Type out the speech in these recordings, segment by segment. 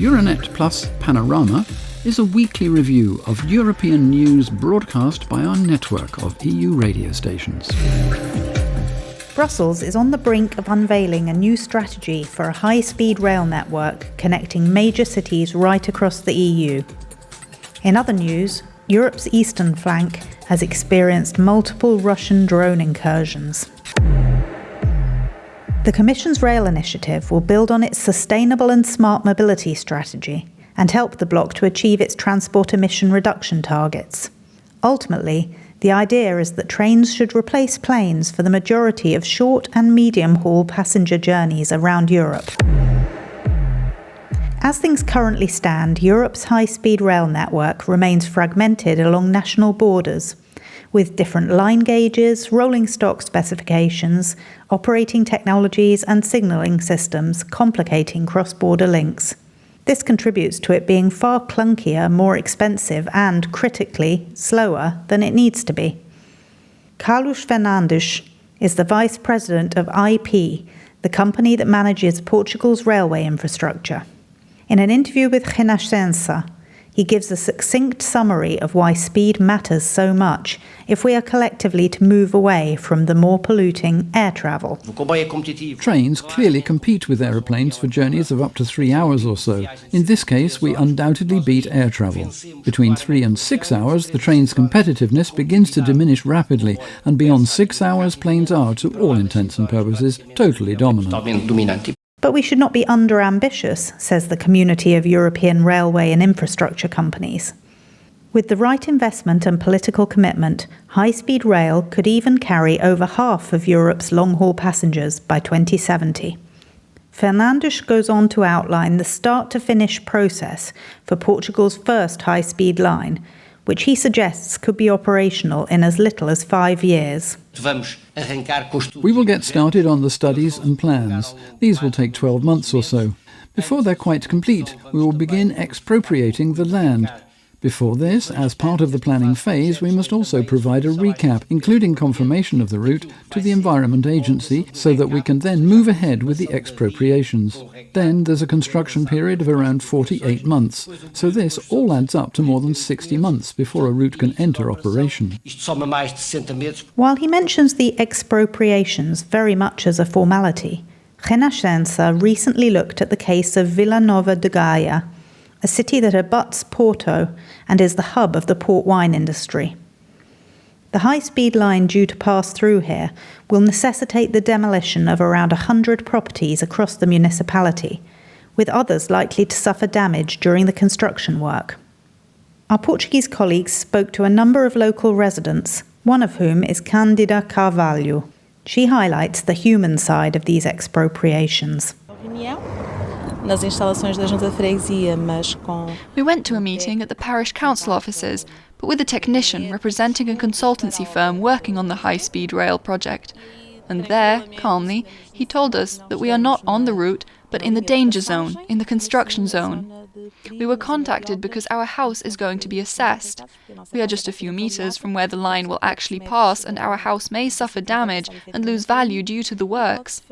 Euranet Plus Panorama is a weekly review of European news broadcast by our network of EU radio stations. Brussels is on the brink of unveiling a new strategy for a high-speed rail network connecting major cities right across the EU. In other news, Europe's eastern flank has experienced multiple Russian drone incursions. The Commission's rail initiative will build on its sustainable and smart mobility strategy and help the bloc to achieve its transport emission reduction targets. Ultimately, the idea is that trains should replace planes for the majority of short and medium-haul passenger journeys around Europe. As things currently stand, Europe's high-speed rail network remains fragmented along national borders, with different line gauges, rolling stock specifications, operating technologies and signalling systems complicating cross-border links. This contributes to it being far clunkier, more expensive and, critically, slower than it needs to be. Carlos Fernandes is the Vice President of IP, the company that manages Portugal's railway infrastructure. In an interview with Renascença, he gives a succinct summary of why speed matters so much if we are collectively to move away from the more polluting air travel. Trains clearly compete with aeroplanes for journeys of up to 3 hours or so. In this case, we undoubtedly beat air travel. Between 3 and 6 hours, the train's competitiveness begins to diminish rapidly, and beyond 6 hours, planes are, to all intents and purposes, totally dominant. But we should not be under-ambitious, says the community of European railway and infrastructure companies. With the right investment and political commitment, high-speed rail could even carry over half of Europe's long-haul passengers by 2070. Fernandes goes on to outline the start-to-finish process for Portugal's first high-speed line, which he suggests could be operational in as little as 5 years. We will get started on the studies and plans. These will take 12 months or so. Before they're quite complete, we will begin expropriating the land. Before this, as part of the planning phase, we must also provide a recap, including confirmation of the route, to the Environment Agency, so that we can then move ahead with the expropriations. Then there's a construction period of around 48 months, so this all adds up to more than 60 months before a route can enter operation. While he mentions the expropriations very much as a formality, Renascença recently looked at the case of Vila Nova de Gaia, a city that abuts Porto and is the hub of the port wine industry. The high-speed line due to pass through here will necessitate the demolition of around 100 properties across the municipality, with others likely to suffer damage during the construction work. Our Portuguese colleagues spoke to a number of local residents, one of whom is Cândida Carvalho. She highlights the human side of these expropriations. We went to a meeting at the parish council offices, but with a technician representing a consultancy firm working on the high-speed rail project. And there, calmly, he told us that we are not on the route, but in the danger zone, in the construction zone. We were contacted because our house is going to be assessed. We are just a few meters from where the line will actually pass, and our house may suffer damage and lose value due to the works.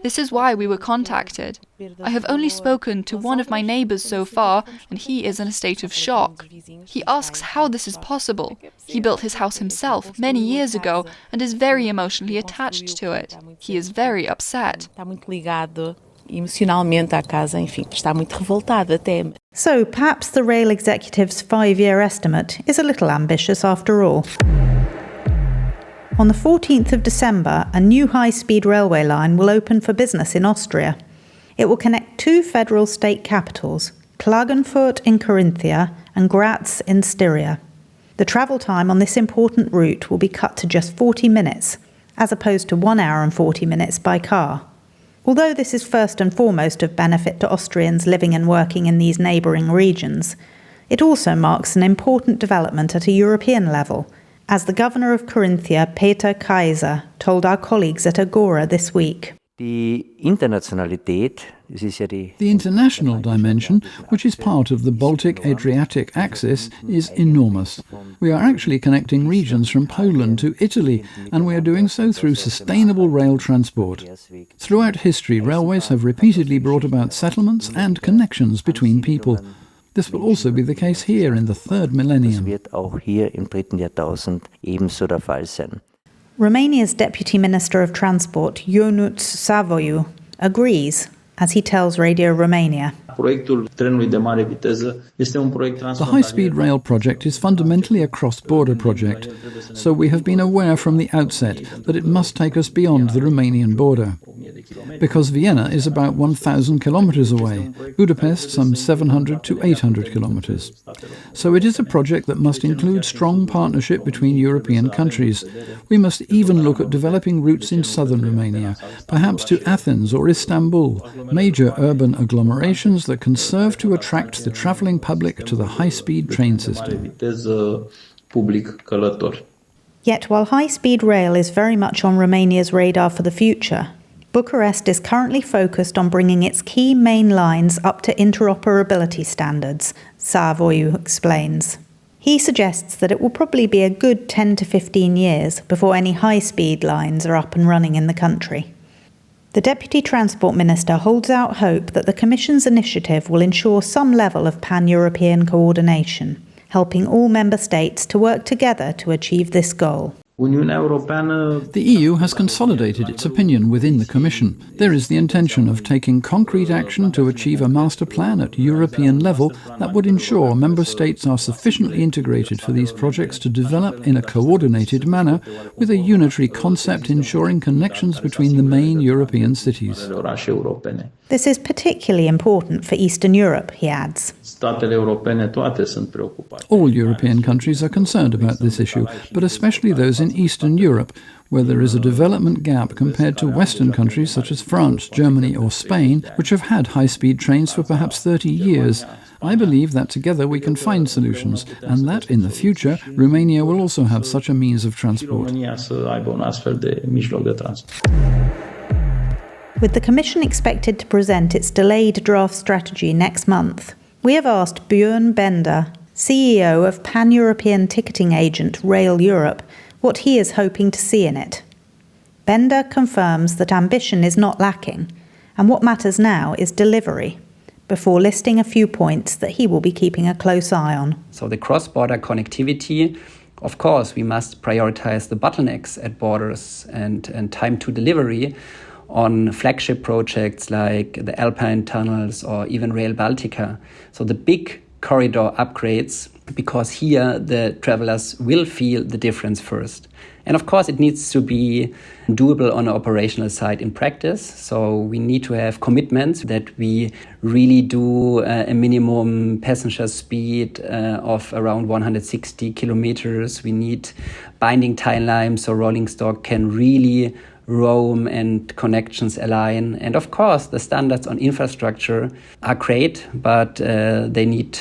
This is why we were contacted. I have only spoken to one of my neighbors so far, and he is in a state of shock. He asks how this is possible. He built his house himself many years ago and is very emotionally attached to it. He is very upset. So perhaps the rail executive's 5-year estimate is a little ambitious after all. On the 14th of December, a new high-speed railway line will open for business in Austria. It will connect 2 federal state capitals, Klagenfurt in Carinthia and Graz in Styria. The travel time on this important route will be cut to just 40 minutes, as opposed to 1 hour and 40 minutes by car. Although this is first and foremost of benefit to Austrians living and working in these neighbouring regions, it also marks an important development at a European level, as the governor of Carinthia, Peter Kaiser, told our colleagues at Agora this week. The international dimension, which is part of the Baltic-Adriatic axis, is enormous. We are actually connecting regions from Poland to Italy, and we are doing so through sustainable rail transport. Throughout history, railways have repeatedly brought about settlements and connections between people. This will also be the case here in the third millennium. Romania's Deputy Minister of Transport, Ionuț Savoiu, agrees, as he tells Radio Romania. The high-speed rail project is fundamentally a cross-border project, so we have been aware from the outset that it must take us beyond the Romanian border. Because Vienna is about 1,000 kilometers away, Budapest some 700 to 800 kilometers. So it is a project that must include strong partnership between European countries. We must even look at developing routes in southern Romania, perhaps to Athens or Istanbul, major urban agglomerations that can serve to attract the travelling public to the high-speed train system. Yet while high-speed rail is very much on Romania's radar for the future, Bucharest is currently focused on bringing its key main lines up to interoperability standards, Savoiu explains. He suggests that it will probably be a good 10 to 15 years before any high-speed lines are up and running in the country. The Deputy Transport Minister holds out hope that the Commission's initiative will ensure some level of pan-European coordination, helping all member states to work together to achieve this goal. The EU has consolidated its opinion within the Commission. There is the intention of taking concrete action to achieve a master plan at European level that would ensure member states are sufficiently integrated for these projects to develop in a coordinated manner with a unitary concept ensuring connections between the main European cities. This is particularly important for Eastern Europe, he adds. All European countries are concerned about this issue, but especially those in Eastern Europe, where there is a development gap compared to Western countries such as France, Germany or Spain, which have had high-speed trains for perhaps 30 years. I believe that together we can find solutions, and that in the future Romania will also have such a means of transport. With the Commission expected to present its delayed draft strategy next month, we have asked Björn Bender, CEO of pan-European ticketing agent Rail Europe, what he is hoping to see in it. Bender confirms that ambition is not lacking, and what matters now is delivery, before listing a few points that he will be keeping a close eye on. So the cross-border connectivity, of course, we must prioritize the bottlenecks at borders and time to delivery on flagship projects like the Alpine tunnels or even Rail Baltica. So the big corridor upgrades, because here the travelers will feel the difference first. And of course, it needs to be doable on the operational side in practice. So we need to have commitments that we really do a minimum passenger speed of around 160 kilometers. We need binding timelines so rolling stock can really roam and connections align. And of course, the standards on infrastructure are great, but they need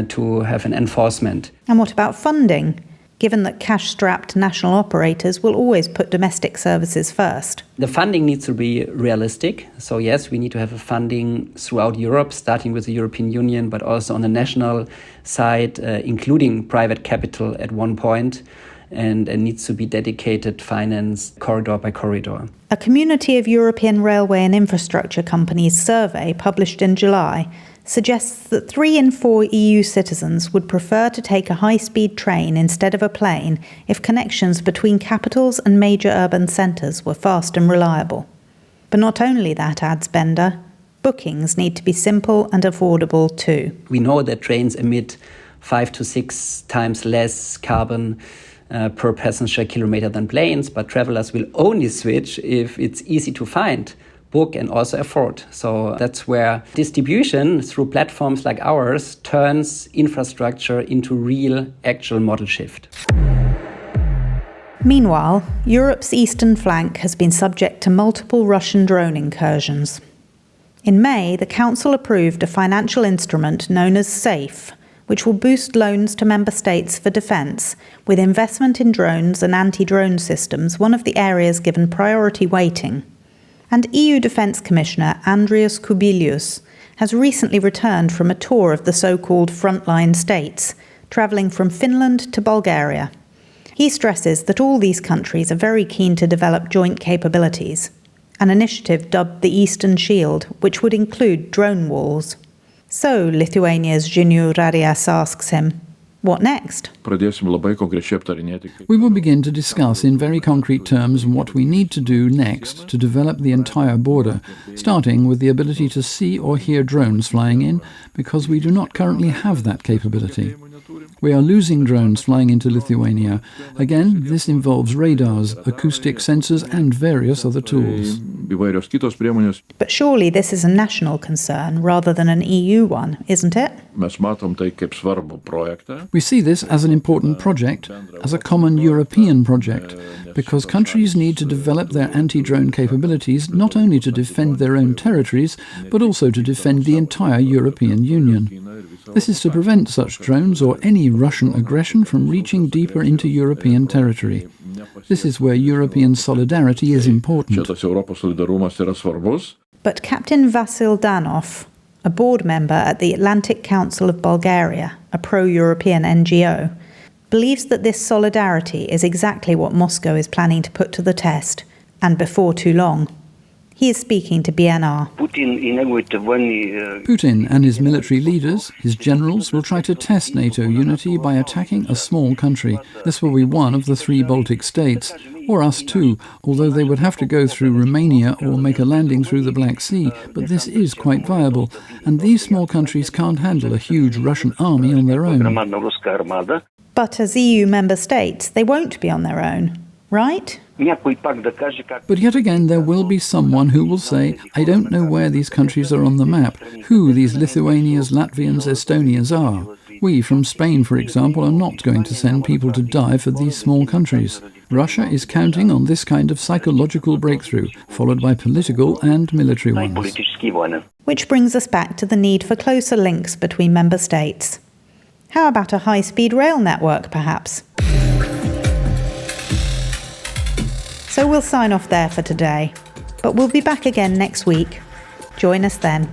to have an enforcement. And what about funding? Given that cash-strapped national operators will always put domestic services first. The funding needs to be realistic. So yes, we need to have a funding throughout Europe, starting with the European Union, but also on the national side, including private capital at one point. And it needs to be dedicated finance corridor by corridor. A Community of European Railway and Infrastructure Companies survey published in July suggests that 3 in 4 EU citizens would prefer to take a high-speed train instead of a plane if connections between capitals and major urban centres were fast and reliable. But not only that, adds Bender, bookings need to be simple and affordable too. We know that trains emit 5 to 6 times less carbon per passenger kilometer than planes, but travelers will only switch if it's easy to find, book and also afford. So that's where distribution through platforms like ours turns infrastructure into real, actual model shift. Meanwhile, Europe's eastern flank has been subject to multiple Russian drone incursions. In May, the Council approved a financial instrument known as SAFE, which will boost loans to member states for defence, with investment in drones and anti-drone systems one of the areas given priority weighting. And EU Defence Commissioner Andrius Kubilius has recently returned from a tour of the so-called frontline states, travelling from Finland to Bulgaria. He stresses that all these countries are very keen to develop joint capabilities, an initiative dubbed the Eastern Shield, which would include drone walls. So, Lithuania's Žinių Radijas asks him, what next? We will begin to discuss in very concrete terms what we need to do next to develop the entire border, starting with the ability to see or hear drones flying in, because we do not currently have that capability. We are losing drones flying into Lithuania. Again, this involves radars, acoustic sensors and various other tools. But surely this is a national concern rather than an EU one, isn't it? We see this as an important project, as a common European project, because countries need to develop their anti-drone capabilities not only to defend their own territories, but also to defend the entire European Union. This is to prevent such drones or any Russian aggression from reaching deeper into European territory. This is where European solidarity is important. But Captain Vasil Danov, a board member at the Atlantic Council of Bulgaria, a pro-European NGO, believes that this solidarity is exactly what Moscow is planning to put to the test, and before too long. He is speaking to BNR. Putin and his military leaders, his generals, will try to test NATO unity by attacking a small country. This will be one of the 3 Baltic states, or us too, although they would have to go through Romania or make a landing through the Black Sea, but this is quite viable, and these small countries can't handle a huge Russian army on their own. But as EU member states, they won't be on their own, right? But yet again, there will be someone who will say, I don't know where these countries are on the map, who these Lithuanians, Latvians, Estonians are. We from Spain, for example, are not going to send people to die for these small countries. Russia is counting on this kind of psychological breakthrough, followed by political and military ones. Which brings us back to the need for closer links between member states. How about a high-speed rail network, perhaps? So we'll sign off there for today, but we'll be back again next week. Join us then.